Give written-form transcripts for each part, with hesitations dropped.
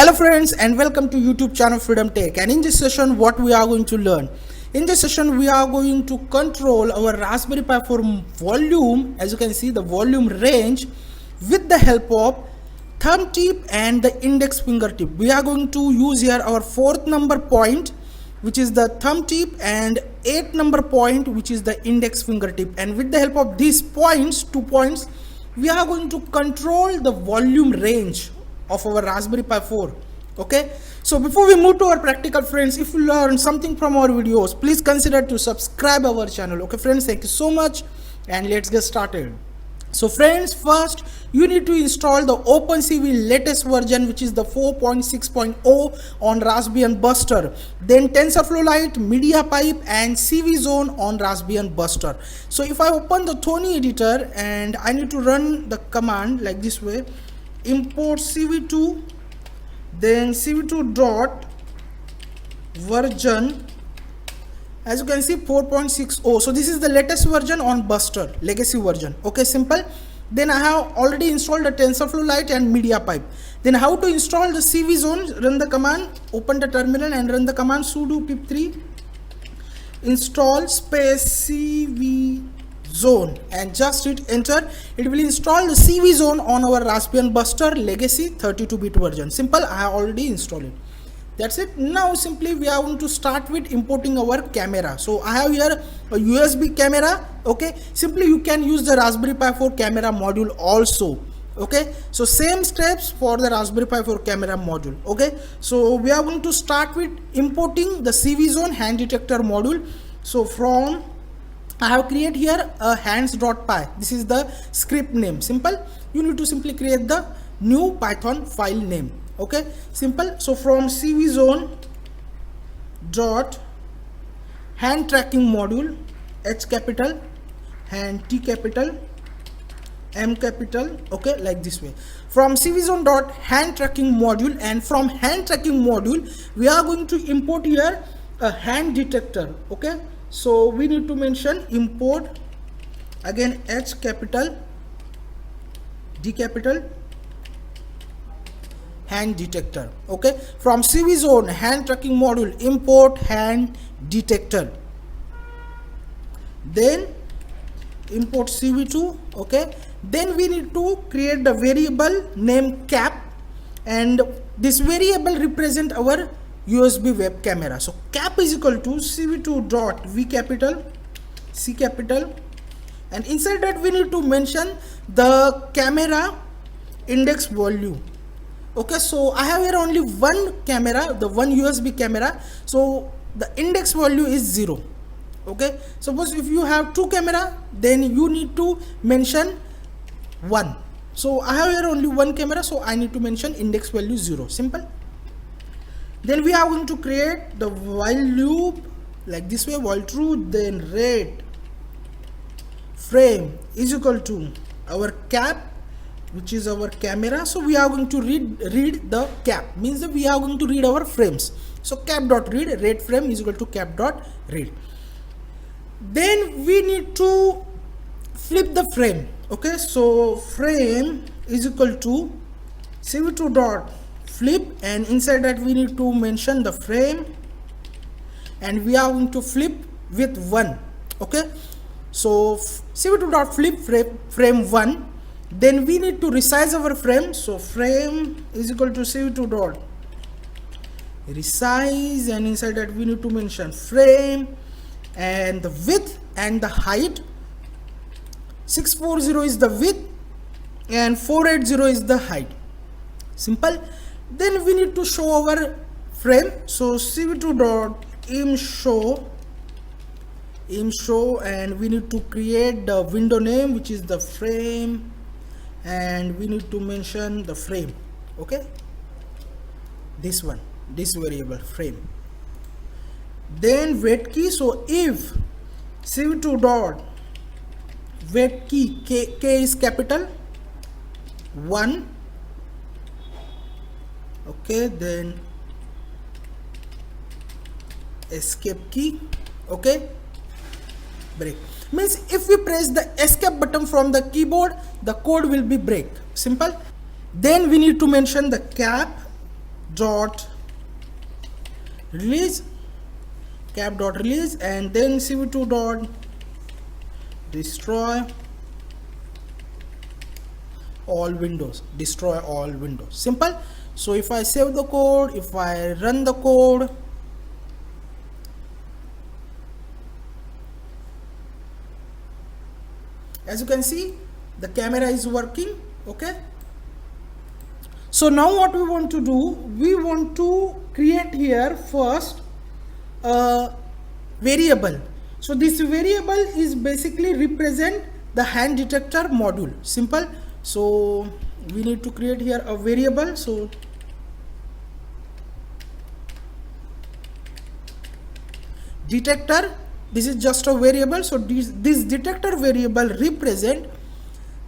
Hello friends and welcome to YouTube channel Freedom Tech, and in this session what we are going to learn. In this session we are going to control our Raspberry Pi 4 volume, as you can see the volume range, with the help of thumb tip and the index fingertip. We are going to use here our 4th number point, which is the thumb tip, and 8th number point, which is the index fingertip, and with the help of these points, 2 points, we are going to control the volume range of our Raspberry Pi 4. Okay, so before we move to our practical, friends, if you learn something from our videos, please consider to subscribe our channel. Okay friends, thank you so much, and let's get started. So friends, first you need to install the OpenCV latest version, which is the 4.6.0 on Raspbian Buster, then TensorFlow Lite, mediapipe and cvzone on Raspbian Buster. So if I open the Thony editor and I need to run the command like this way, import cv2, then cv2 dot version, as you can see 4.60. so this is the latest version on Buster, legacy version. Okay, simple. Then I have already installed the TensorFlow Lite and mediapipe. Then how to install the cvzone? Run the command, open the terminal and run the command sudo pip3 install space cvzone and just hit enter. It will install the cvzone on our Raspbian Buster legacy 32-bit version. Simple, I have already installed it. That's it. Now simply we are going to start with importing our camera. So I have here a USB camera. Okay, simply you can use the Raspberry Pi 4 camera module also. Okay, so same steps for the Raspberry Pi 4 camera module. Okay, so we are going to start with importing the cvzone hand detector module. So from I have created here a hands.py. This is the script name. Simple, you need to simply create the new Python file name. Okay, simple. So from cvzone dot hand tracking module, H capital, hand T capital, M capital. Okay, like this way. From cvzone dot hand tracking module, and from hand tracking module we are going to import here a hand detector. Okay, so we need to mention import again H capital, D capital, hand detector. Okay, from cvzone hand tracking module import hand detector, then import cv2. Okay, then we need to create the variable name cap, and this variable represent our USB web camera. So cap is equal to cv2 dot v capital, C capital, and inside that we need to mention the camera index value. Okay, so I have here only one camera, the one USB camera, so the index value is 0. Okay, suppose if you have 2 camera, then you need to mention 1. So I have here only one camera, so I need to mention index value 0. Simple. Then we are going to create the while loop like this way, while true, then rate frame is equal to our cap, which is our camera. So we are going to read the cap, means that we are going to read our frames. So cap dot read rate frame is equal to cap dot read. Then we need to flip the frame. Okay, so frame is equal to cv2 dot flip, and inside that we need to mention the frame, and we are going to flip with 1. Okay, so cv2 dot flip frame 1. Then we need to resize our frame. So frame is equal to cv2 dot resize, and inside that we need to mention frame and the width and the height. 640 is the width and 480 is the height. Simple. Then we need to show our frame. So cv2 dot imshow, and we need to create the window name, which is the frame, and we need to mention the frame. Okay, this one, this variable frame. Then wait key. So if cv2 dot wait key, k is capital 1. Okay, then escape key. Okay, break means if we press the escape button from the keyboard, the code will be break. Simple. Then we need to mention the cap dot release, cap dot release, and then cv2 dot destroy all windows, destroy all windows. Simple. So if I save the code, if I run the code, as you can see, the camera is working. Okay, so now what we want to do, we want to create here first a variable. So this variable is basically represent the hand detector module. Simple. So we need to create here a variable. So detector, this is just a variable. So this detector variable represent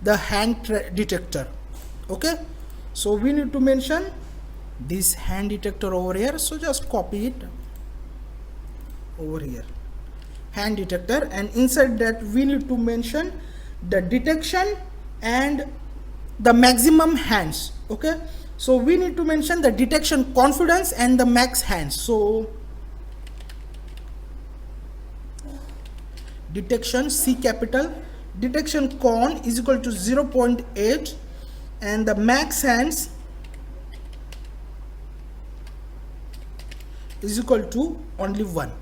the hand detector. Okay, so we need to mention this hand detector over here. So just copy it over here, hand detector, and inside that we need to mention the detection and the maximum hands. Okay, so we need to mention the detection confidence and the max hands. So detection C capital, detection con is equal to 0.8, and the max hands is equal to only 1.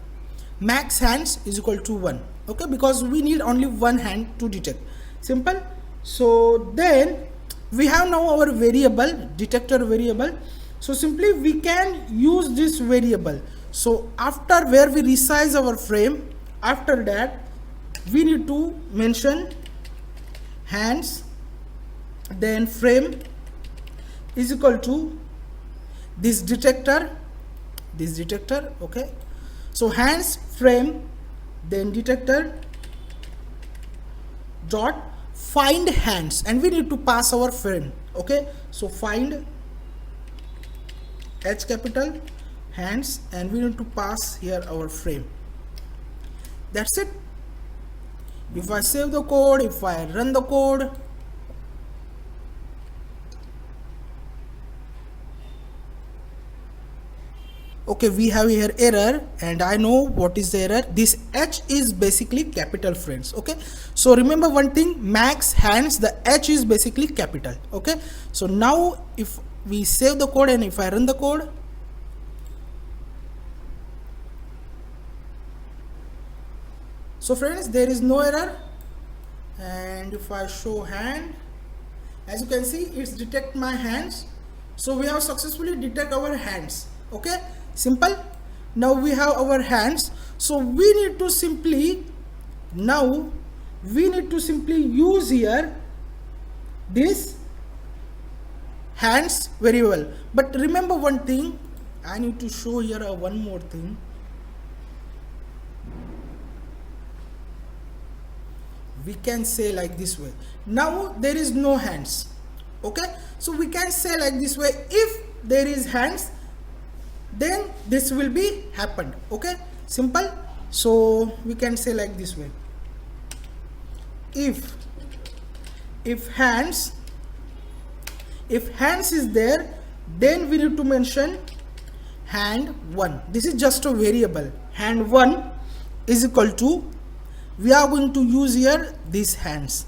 Max hands is equal to 1. Okay, because we need only one hand to detect. Simple. So then we have now our variable, detector variable. So simply we can use this variable. So after where we resize our frame, after that we need to mention hands, then frame is equal to this detector. Okay, so hands, frame, then detector dot find hands, and we need to pass our frame. Okay, so find H capital hands, and we need to pass here our frame. That's it. If I save the code, if I run the code, okay, we have here error, and I know what is the error. This H is basically capital, friends. Okay, so remember one thing, max hands, the H is basically capital. Okay, so now if we save the code and if I run the code, so friends, there is no error. And if I show hand, as you can see, it's detect my hands. So we have successfully detect our hands. Okay, simple. Now we have our hands. So we need to simply use here this hands variable. But remember one thing, I need to show here one more thing. We can say like this way. Now there is no hands. Okay, so we can say like this way, if there is hands, then this will be happened. Okay, simple. So we can say like this way, if hands is there, then we need to mention hand 1. This is just a variable. Hand 1 is equal to, we are going to use here these hands.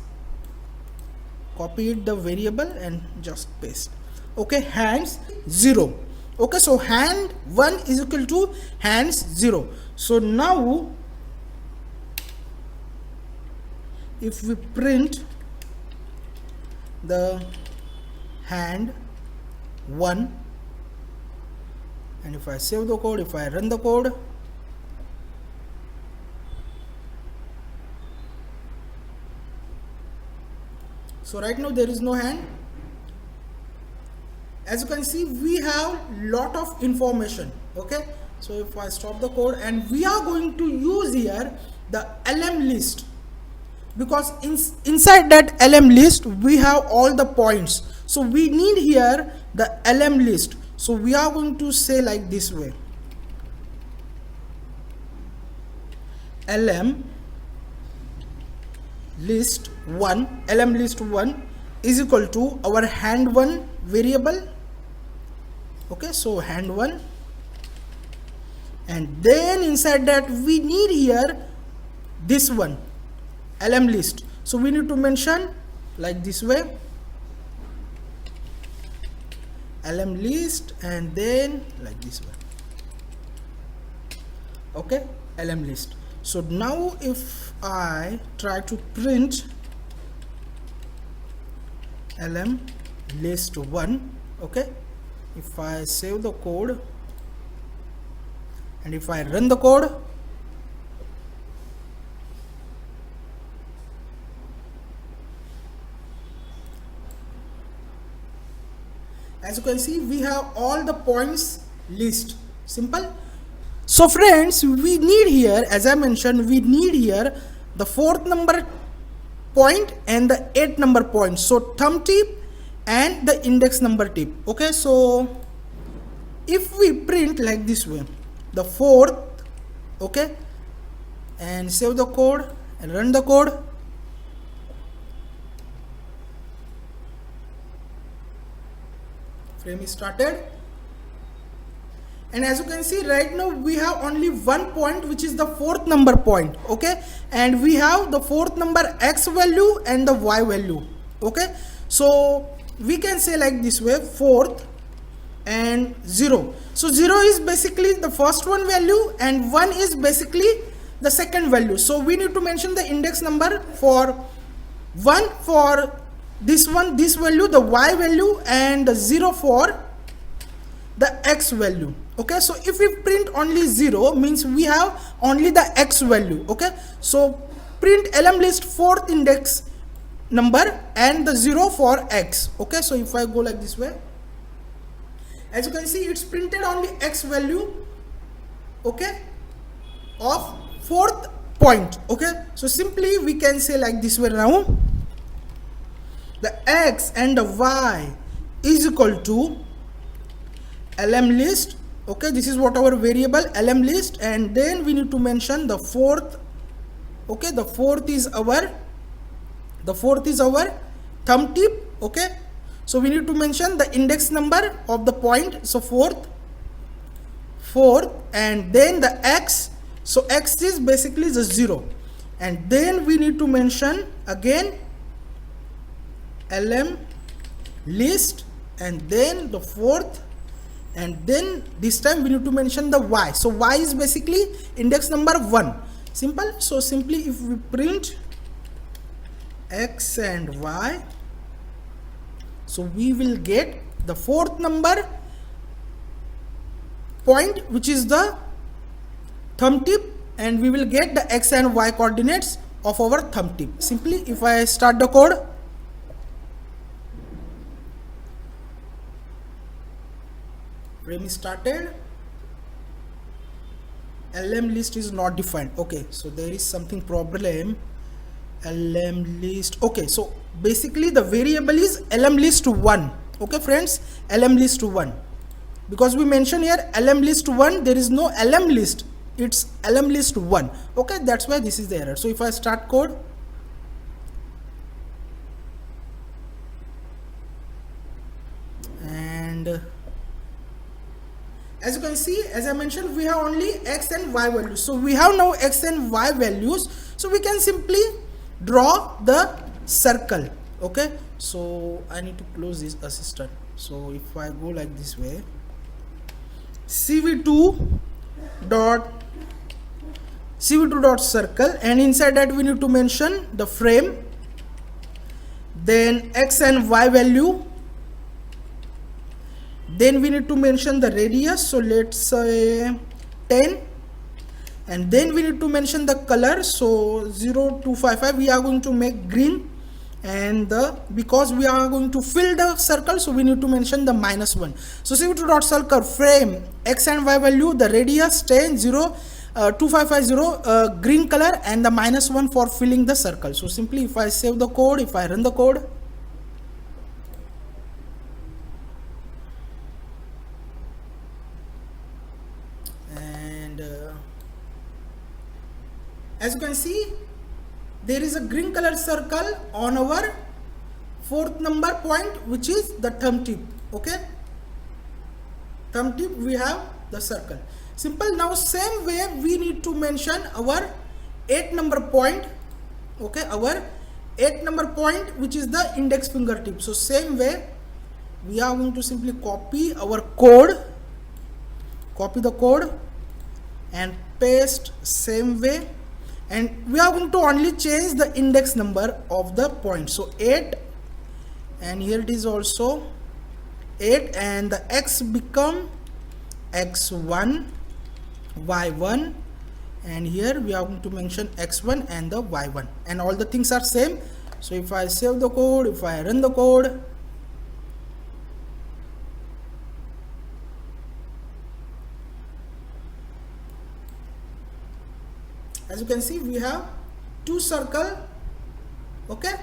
Copy it the variable and just paste. Okay, hands 0. Okay, so hand 1 is equal to hands 0. So now if we print the hand 1, and if I save the code, if I run the code, so right now there is no hand. As you can see, we have lot of information. Okay, so if I stop the code, and we are going to use here the LM list, because inside that LM list we have all the points. So we need here the LM list. So we are going to say like this way, LM list 1, LM list 1 is equal to our hand 1 variable. Okay, so hand 1, and then inside that we need here this one, lm list. So we need to mention like this way, lm list, and then like this way. Okay, lm list. So now if I try to print lm list 1, okay, if I save the code and if I run the code, as you can see, we have all the points list. Simple. So friends, we need here, as I mentioned, we need here the 4th number point and the 8th number point. So thumb tip and the index number tip. Okay, so if we print like this way, the 4th, okay, and save the code and run the code, frame is started, and as you can see right now we have only one point, which is the 4th number point. Okay, and we have the 4th number x value and the y value. Okay, so we can say like this way, 4th and 0. So 0 is basically the first one value and 1 is basically the second value. So we need to mention the index number for 1 for this one, this value, the y value, and the 0 for the x value. Okay, so if we print only 0 means we have only the x value. Okay, so print lm list 4th index number and the 0 for x. Okay, so if I go like this way, as you can see, it's printed only x value, okay, of 4th point. Okay, so simply we can say like this way now, the x and the y is equal to lm list. Okay, this is what our variable lm list, and then we need to mention the 4th. Okay, the 4th is our thumb tip. Okay, so we need to mention the index number of the point, so 4th, and then the x, so x is basically the 0, and then we need to mention again lm list, and then the 4th, and then this time we need to mention the y. So y is basically index number 1. Simple. So simply if we print x and y, so we will get the 4th number point, which is the thumb tip, and we will get the x and y coordinates of our thumb tip. Simply if I start the code, frame is started, lm list is not defined. Okay, so there is something problem, lm list. Okay, so basically the variable is lm list 1. Okay friends, lm list 1, because we mention here lm list 1, there is no lm list, it's lm list 1. Okay, that's why this is the error. So if I start code, and as you can see, as I mentioned, we have only x and y values. So we have now x and y values, so we can simply draw the circle. Okay, so I need to close this assistant. So if I go like this way, cv2 dot circle, and inside that we need to mention the frame, then x and y value, then we need to mention the radius, so let's say 10, and then we need to mention the color, so 0255 we are going to make green, and because we are going to fill the circle, so we need to mention the -1. So cv2 dot circle, frame, x and y value, the radius 10, 2550, green color, and the -1 for filling the circle. So simply if I save the code, if I run the code, as you can see, there is a green color circle on our 4th number point, which is the thumb tip. Okay, thumb tip, we have the circle. Simple. Now same way we need to mention our 8 number point. Okay, our 8 number point, which is the index fingertip. So same way we are going to simply copy our code, copy the code and paste same way, and we are going to only change the index number of the point. So 8, and here it is also 8, and the x become x1, y1, and here we are going to mention x1 and the y1, and all the things are same. So if I save the code, if I run the code, as you can see, we have 2 circle. Okay,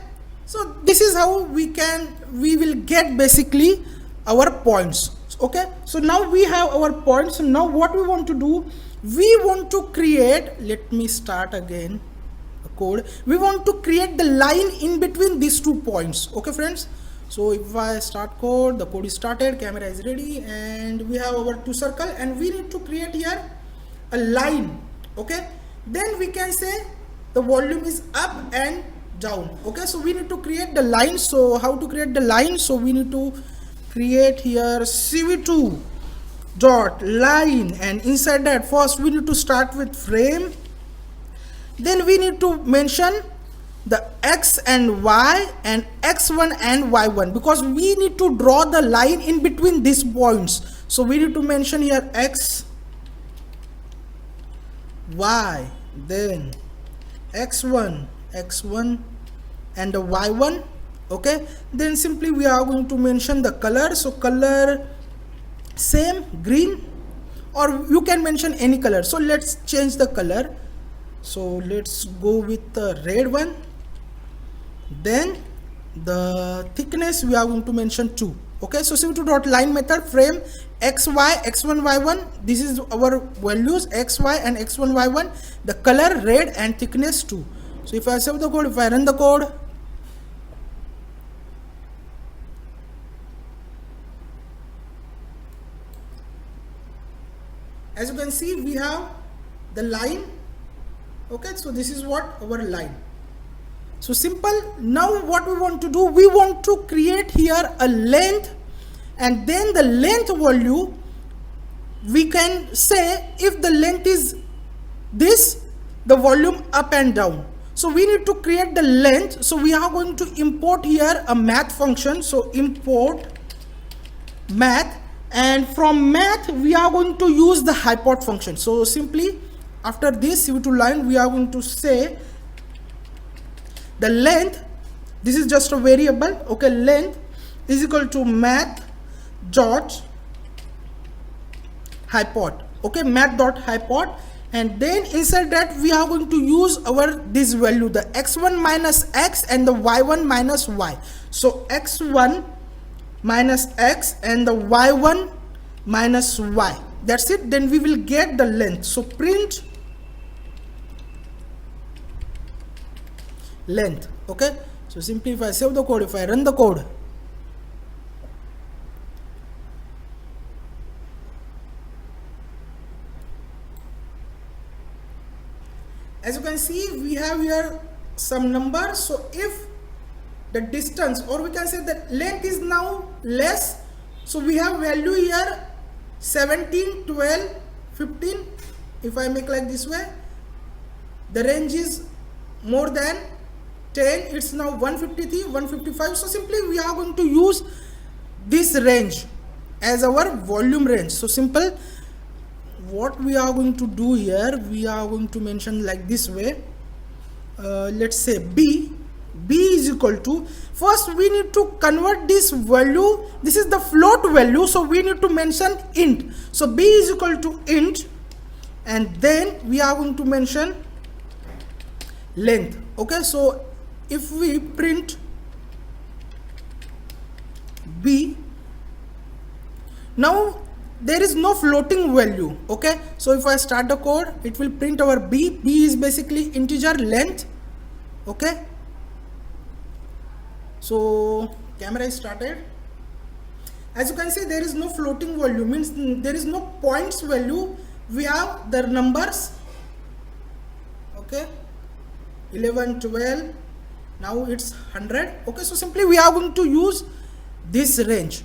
so this is how we will get basically our points. Okay, so now we have our points. So now what we want to do, we want to create, let me start again the code. We want to create the line in between these 2 points. Okay friends, so if I start code, the code is started, camera is ready, and we have our 2 circle, and we need to create here a line. Okay, then we can say the volume is up and down. Okay, so we need to create the line. So how to create the line? So we need to create here cv2 dot line, and inside that first we need to start with frame, then we need to mention the x and y and x1 and y1, because we need to draw the line in between these points. So we need to mention here x, y, then x1 and the y1. Okay, then simply we are going to mention the color. So color same, green, or you can mention any color. So let's change the color. So let's go with the red one. Then the thickness we are going to mention 2. Okay, so cv2.line method, frame xy, x1, y1, this is our values, xy and x1, y1, the color red and thickness 2. So if I save the code, if I run the code, as you can see, we have the line. Okay, so this is what our line. So simple. Now what we want to do, we want to create here a length, and then the length value we can say if the length is this, the volume up and down. So we need to create the length. So we are going to import here a math function. So import math, and from math we are going to use the hypot function. So simply after this cv2 line we are going to say the length, this is just a variable. Okay, length is equal to math dot hypot. Okay, math dot hypot, and then inside that we are going to use our this value, the x1 minus x and the y1 minus y. So x1 minus x and the y1 minus y, that's it. Then we will get the length. So print length. Okay, so simply if I save the code, if I run the code, as you can see, we have here some numbers. So if the distance, or we can say that length is now less, so we have value here 17, 12, 15. If I make like this way, the range is more than 10, it's now 153, 155. So simply we are going to use this range as our volume range. So simple, what we are going to do here, we are going to mention like this way. Let's say b is equal to, first we need to convert this value, this is the float value, so we need to mention int. So b is equal to int, and then we are going to mention length. Okay, so if we print b, now there is no floating value. Okay, so if I start the code, it will print our b is basically integer length. Okay, so camera is started. As you can see, there is no floating volume, means there is no points value. We have the numbers, okay, 11, 12, now it's 100. Okay, so simply we are going to use this range.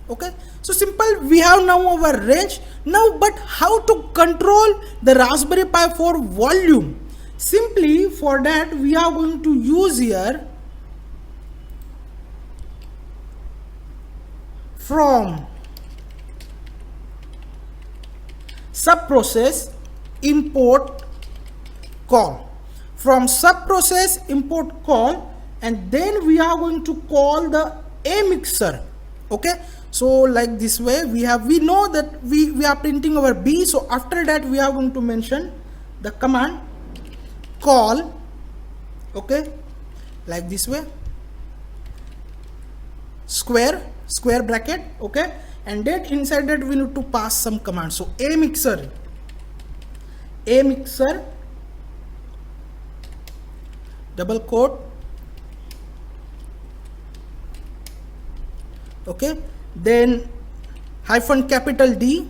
Okay, so simple, we have now our range. Now, but how to control the Raspberry Pi for volume? Simply for that we are going to use here from subprocess import call, from subprocess import call, and then we are going to call the a mixer. Okay, so like this way we know that we are printing our B. So after that we are going to mention the command call, okay, like this way, square bracket, okay, and then inside that we need to pass some command. So a mixer double quote, okay, then hyphen capital D,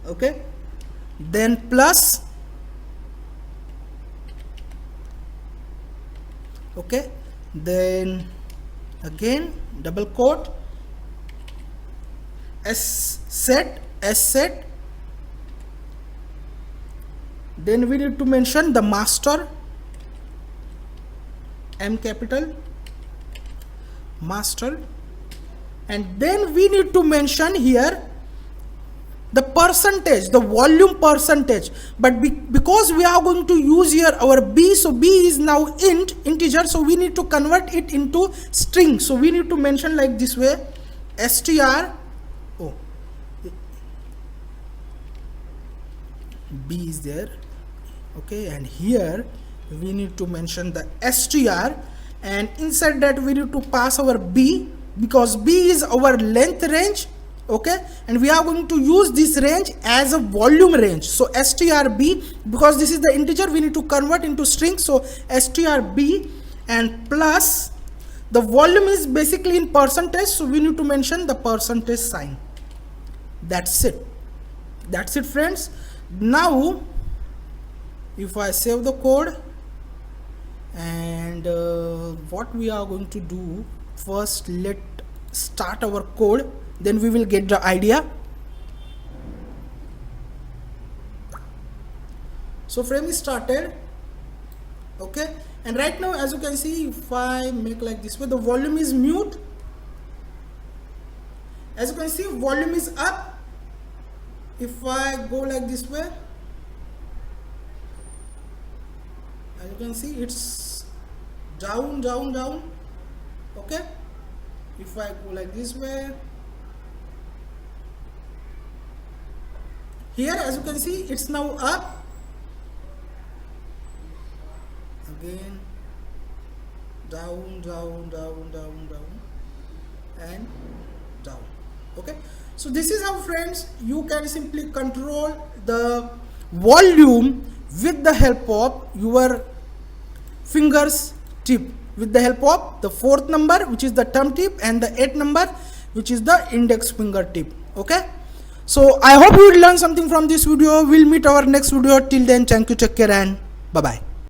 okay, then plus, okay, then again double quote, S set, then we need to mention the master, M capital, master, and then we need to mention here the percentage, the volume percentage. But because we are going to use here our B, so B is now integer, so we need to convert it into string. So we need to mention like this way, str, oh, B is there, okay, and here we need to mention the str, and inside that we need to pass our B, because B is our length range, okay, and we are going to use this range as a volume range. So strb, because this is the integer, we need to convert into string, so strb, and plus the volume is basically in percentage, so we need to mention the percentage sign. That's it friends. Now if I save the code, and what we are going to do, first let start our code, then we will get the idea. So frame is started, okay, and right now as you can see, if I make like this way, the volume is mute. As you can see, volume is up. If I go like this way, as you can see, it's down, okay. If I go like this way, here as you can see, it's now up, again down, and down, okay. So this is how friends you can simply control the volume with the help of your fingers tip, with the help of the 4th number, which is the thumb tip, and the 8th number, which is the index finger tip. Okay, so I hope you will learn something from this video. We'll meet our next video. Till then, thank you, take care, and bye bye.